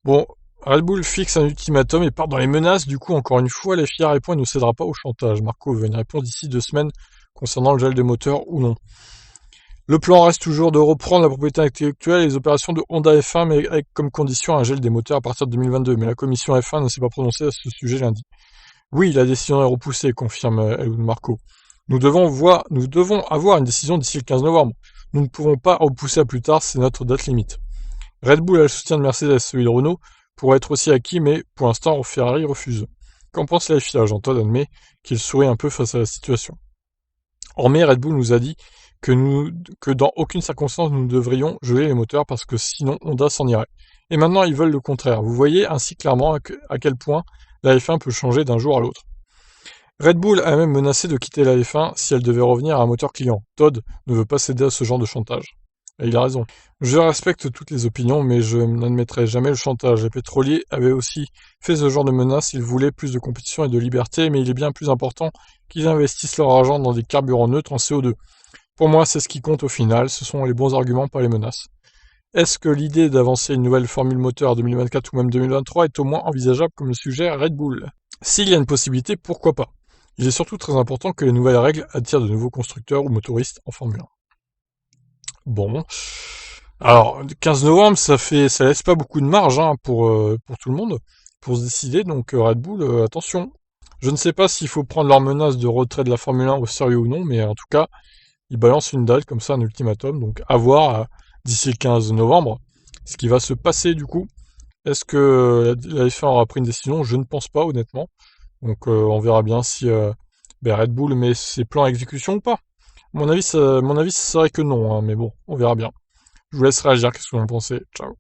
Bon, Red Bull fixe un ultimatum et part dans les menaces. Du coup, encore une fois, la FIA répond et ne cédera pas au chantage. Marco veut une réponse d'ici 2 semaines concernant le gel des moteurs ou non. Le plan reste toujours de reprendre la propriété intellectuelle et les opérations de Honda F1, mais avec comme condition un gel des moteurs à partir de 2022. Mais la commission F1 ne s'est pas prononcée à ce sujet lundi. Oui, la décision est repoussée, confirme Helmut Marko. Nous devons avoir une décision d'ici le 15 novembre. Nous ne pouvons pas repousser à plus tard, c'est notre date limite. Red Bull a le soutien de Mercedes et de Renault pourrait être aussi acquis, mais pour l'instant, Ferrari refuse. Qu'en pense la FIA? Jean-Todt admet qu'il sourit un peu face à la situation. En mai, Red Bull nous a dit que dans aucune circonstance nous devrions geler les moteurs parce que sinon Honda s'en irait. Et maintenant, ils veulent le contraire. Vous voyez ainsi clairement à quel point la F1 peut changer d'un jour à l'autre. Red Bull a même menacé de quitter la F1 si elle devait revenir à un moteur client. Todd ne veut pas céder à ce genre de chantage. Et il a raison. Je respecte toutes les opinions, mais je n'admettrai jamais le chantage. Les pétroliers avaient aussi fait ce genre de menaces, ils voulaient plus de compétition et de liberté, mais il est bien plus important qu'ils investissent leur argent dans des carburants neutres en CO2. Pour moi, c'est ce qui compte au final, ce sont les bons arguments, pas les menaces. Est-ce que l'idée d'avancer une nouvelle formule moteur 2024 ou même 2023 est au moins envisageable comme le suggère Red Bull? S'il y a une possibilité, pourquoi pas? Il est surtout très important que les nouvelles règles attirent de nouveaux constructeurs ou motoristes en Formule 1. Bon. Alors, 15 novembre, ça laisse pas beaucoup de marge pour tout le monde, pour se décider. Donc Red Bull, attention. Je ne sais pas s'il faut prendre leur menace de retrait de la Formule 1 au sérieux ou non, mais en tout cas, ils balancent une date comme ça, un ultimatum. Donc à voir d'ici le 15 novembre ce qui va se passer du coup. Est-ce que la F1 aura pris une décision? Je ne pense pas, honnêtement. Donc on verra bien si Red Bull met ses plans à exécution ou pas. Mon avis, ce serait que non, hein, mais bon, on verra bien. Je vous laisse réagir, qu'est-ce que vous en pensez? Ciao.